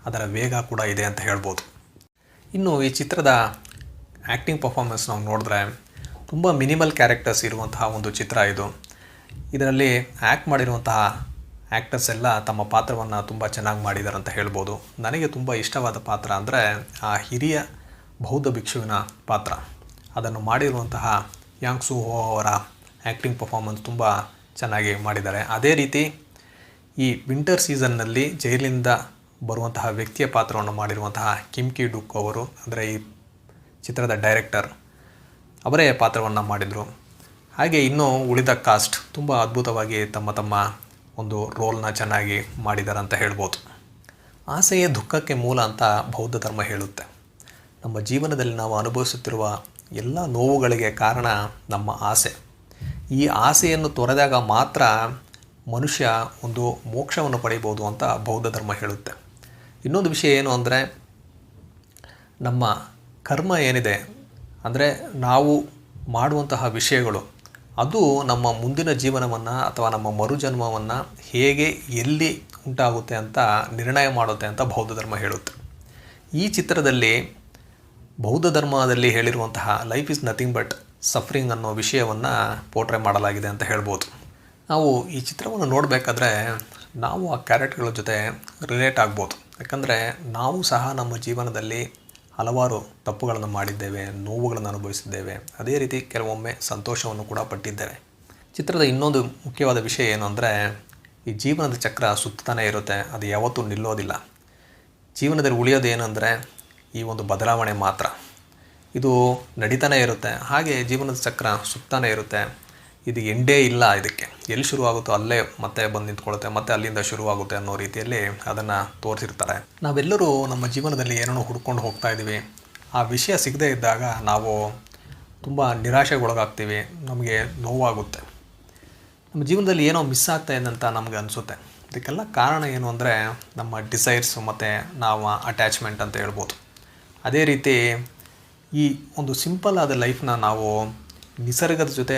ಅದರ ವೇಗ ಕೂಡ ಇದೆ ಅಂತ ಹೇಳ್ಬೋದು. ಇನ್ನು ಈ ಚಿತ್ರದ ಆ್ಯಕ್ಟಿಂಗ್ ಪರ್ಫಾರ್ಮೆನ್ಸ್ ನಾವು ನೋಡಿದ್ರೆ ತುಂಬ ಮಿನಿಮಲ್ ಕ್ಯಾರೆಕ್ಟರ್ಸ್ ಇರುವಂತಹ ಒಂದು ಚಿತ್ರ ಇದು. ಇದರಲ್ಲಿ ಆ್ಯಕ್ಟ್ ಮಾಡಿರುವಂತಹ ಆ್ಯಕ್ಟರ್ಸ್ ಎಲ್ಲ ತಮ್ಮ ಪಾತ್ರವನ್ನು ತುಂಬ ಚೆನ್ನಾಗಿ ಮಾಡಿದ್ದಾರೆ ಅಂತ ಹೇಳ್ಬೋದು. ನನಗೆ ತುಂಬ ಇಷ್ಟವಾದ ಪಾತ್ರ ಅಂದರೆ ಆ ಹಿರಿಯ ಬೌದ್ಧ ಭಿಕ್ಷುವಿನ ಪಾತ್ರ. ಅದನ್ನು ಮಾಡಿರುವಂತಹ ಯಾಂಗ್ ಸೂ ಹೋ ಅವರ ಆ್ಯಕ್ಟಿಂಗ್ ಪರ್ಫಾರ್ಮೆನ್ಸ್ ತುಂಬ ಚೆನ್ನಾಗಿ ಮಾಡಿದ್ದಾರೆ. ಅದೇ ರೀತಿ ಈ ವಿಂಟರ್ ಸೀಸನ್ನಲ್ಲಿ ಜೈಲಿಂದ ಬರುವಂತಹ ವ್ಯಕ್ತಿಯ ಪಾತ್ರವನ್ನು ಮಾಡಿರುವಂತಹ ಕಿಮ್ ಕಿ ಡುಕ್ ಅವರು, ಅಂದರೆ ಈ ಚಿತ್ರದ ಡೈರೆಕ್ಟರ್, ಅವರೇ ಪಾತ್ರವನ್ನು ಮಾಡಿದರು. ಹಾಗೆ ಇನ್ನೂ ಉಳಿದ ಕಾಸ್ಟ್ ತುಂಬ ಅದ್ಭುತವಾಗಿ ತಮ್ಮ ಒಂದು ರೋಲ್ನ ಚೆನ್ನಾಗಿ ಮಾಡಿದ್ದಾರೆ ಅಂತ ಹೇಳ್ಬೋದು. ಆಸೆಯೇ ದುಃಖಕ್ಕೆ ಮೂಲ ಅಂತ ಬೌದ್ಧ ಧರ್ಮ ಹೇಳುತ್ತೆ. ನಮ್ಮ ಜೀವನದಲ್ಲಿ ನಾವು ಅನುಭವಿಸುತ್ತಿರುವ ಎಲ್ಲ ನೋವುಗಳಿಗೆ ಕಾರಣ ನಮ್ಮ ಆಸೆ. ಈ ಆಸೆಯನ್ನು ತೊರೆದಾಗ ಮಾತ್ರ ಮನುಷ್ಯ ಒಂದು ಮೋಕ್ಷವನ್ನು ಪಡೆಯಬಹುದು ಅಂತ ಬೌದ್ಧ ಧರ್ಮ ಹೇಳುತ್ತೆ. ಇನ್ನೊಂದು ವಿಷಯ ಏನು ಅಂದರೆ, ನಮ್ಮ ಕರ್ಮ ಏನಿದೆ, ಅಂದರೆ ನಾವು ಮಾಡುವಂತಹ ವಿಷಯಗಳು, ಅದು ನಮ್ಮ ಮುಂದಿನ ಜೀವನವನ್ನು ಅಥವಾ ನಮ್ಮ ಮರುಜನ್ಮವನ್ನು ಹೇಗೆ ಎಲ್ಲಿ ಉಂಟಾಗುತ್ತೆ ಅಂತ ನಿರ್ಣಯ ಮಾಡುತ್ತೆ ಅಂತ ಬೌದ್ಧ ಧರ್ಮ ಹೇಳುತ್ತೆ. ಈ ಚಿತ್ರದಲ್ಲಿ ಬೌದ್ಧ ಧರ್ಮದಲ್ಲಿ ಹೇಳಿರುವಂತಹ life is nothing but suffering ಅನ್ನೋ ವಿಷಯವನ್ನು ಪೋರ್ಟ್ರೇ ಮಾಡಲಾಗಿದೆ ಅಂತ ಹೇಳ್ಬೋದು. ನಾವು ಈ ಚಿತ್ರವನ್ನು ನೋಡಬೇಕಾದ್ರೆ ನಾವು ಆ ಕ್ಯಾರೆಕ್ಟರ್ಗಳ ಜೊತೆ ರಿಲೇಟ್ ಆಗ್ಬೋದು. ಯಾಕಂದರೆ ನಾವು ಸಹ ನಮ್ಮ ಜೀವನದಲ್ಲಿ ಹಲವಾರು ತಪ್ಪುಗಳನ್ನು ಮಾಡಿದ್ದೇವೆ, ನೋವುಗಳನ್ನು ಅನುಭವಿಸಿದ್ದೇವೆ. ಅದೇ ರೀತಿ ಕೆಲವೊಮ್ಮೆ ಸಂತೋಷವನ್ನು ಕೂಡ ಪಟ್ಟಿದ್ದೇವೆ. ಚಿತ್ರದ ಇನ್ನೊಂದು ಮುಖ್ಯವಾದ ವಿಷಯ ಏನು ಅಂದರೆ, ಈ ಜೀವನದ ಚಕ್ರ ಸುತ್ತಾನೇ ಇರುತ್ತೆ, ಅದು ಯಾವತ್ತೂ ನಿಲ್ಲೋದಿಲ್ಲ. ಜೀವನದಲ್ಲಿ ಉಳಿಯೋದು ಏನಂದರೆ ಈ ಒಂದು ಬದಲಾವಣೆ ಮಾತ್ರ. ಇದು ನಡೀತಾನೆ ಇರುತ್ತೆ, ಹಾಗೆ ಜೀವನದ ಚಕ್ರ ಸುತ್ತಾನೇ ಇರುತ್ತೆ. ಇದು ಎಂಡೇ ಇಲ್ಲ. ಇದಕ್ಕೆ ಎಲ್ಲಿ ಶುರುವಾಗುತ್ತೋ ಅಲ್ಲೇ ಮತ್ತೆ ಬಂದು ನಿಂತ್ಕೊಳ್ಳುತ್ತೆ, ಮತ್ತೆ ಅಲ್ಲಿಂದ ಶುರುವಾಗುತ್ತೆ ಅನ್ನೋ ರೀತಿಯಲ್ಲಿ ಅದನ್ನು ತೋರಿಸಿರ್ತಾರೆ. ನಾವೆಲ್ಲರೂ ನಮ್ಮ ಜೀವನದಲ್ಲಿ ಏನೋ ಹುಡ್ಕೊಂಡು ಹೋಗ್ತಾ ಇದ್ದೀವಿ. ಆ ವಿಷಯ ಸಿಗದೇ ಇದ್ದಾಗ ನಾವು ತುಂಬ ನಿರಾಶೆಗೊಳಗಾಗ್ತೀವಿ, ನಮಗೆ ನೋವಾಗುತ್ತೆ. ನಮ್ಮ ಜೀವನದಲ್ಲಿ ಏನೋ ಮಿಸ್ ಆಗ್ತಾ ಇದೆ ಅಂತ ನಮಗೆ ಅನಿಸುತ್ತೆ. ಇದಕ್ಕೆಲ್ಲ ಕಾರಣ ಏನು ಅಂದರೆ ನಮ್ಮ ಡಿಸೈರ್ಸು ಮತ್ತು ನಾವು ಅಟ್ಯಾಚ್ಮೆಂಟ್ ಅಂತ ಹೇಳ್ಬೋದು. ಅದೇ ರೀತಿ ಈ ಒಂದು ಸಿಂಪಲ್ ಆದ ಲೈಫ್ನ ನಾವು ನಿಸರ್ಗದ ಜೊತೆ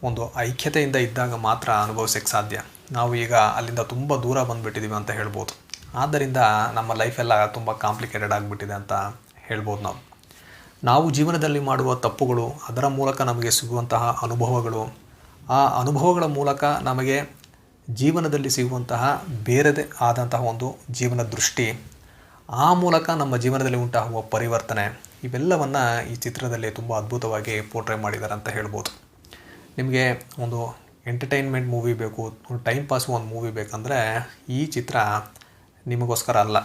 ಒಂದು ಐಕ್ಯತೆಯಿಂದ ಇದ್ದಾಗ ಮಾತ್ರ ಅನುಭವಿಸೋಕ್ಕೆ ಸಾಧ್ಯ. ನಾವು ಈಗ ಅಲ್ಲಿಂದ ತುಂಬ ದೂರ ಬಂದುಬಿಟ್ಟಿದ್ದೀವಿ ಅಂತ ಹೇಳ್ಬೋದು. ಆದ್ದರಿಂದ ನಮ್ಮ ಲೈಫೆಲ್ಲ ತುಂಬ ಕಾಂಪ್ಲಿಕೇಟೆಡ್ ಆಗಿಬಿಟ್ಟಿದೆ ಅಂತ ಹೇಳ್ಬೋದು. ನಾವು ಜೀವನದಲ್ಲಿ ಮಾಡುವ ತಪ್ಪುಗಳು, ಅದರ ಮೂಲಕ ನಮಗೆ ಸಿಗುವಂತಹ ಅನುಭವಗಳು, ಆ ಅನುಭವಗಳ ಮೂಲಕ ನಮಗೆ ಜೀವನದಲ್ಲಿ ಸಿಗುವಂತಹ ಬೇರೆದೇ ಆದಂತಹ ಒಂದು ಜೀವನ ದೃಷ್ಟಿ, ಆ ಮೂಲಕ ನಮ್ಮ ಜೀವನದಲ್ಲಿ ಉಂಟಾಗುವ ಪರಿವರ್ತನೆ, ಇವೆಲ್ಲವನ್ನು ಈ ಚಿತ್ರದಲ್ಲಿ ತುಂಬ ಅದ್ಭುತವಾಗಿ ಪೋರ್ಟ್ರೇ ಮಾಡಿದ್ದಾರೆ ಅಂತ ಹೇಳ್ಬೋದು. ನಿಮಗೆ ಒಂದು ಎಂಟರ್ಟೈನ್ಮೆಂಟ್ ಮೂವಿ ಬೇಕು, ಒಂದು ಟೈಮ್ ಪಾಸ್ ಒಂದು ಮೂವಿ ಬೇಕಂದರೆ ಈ ಚಿತ್ರ ನಿಮಗೋಸ್ಕರ ಅಲ್ಲ.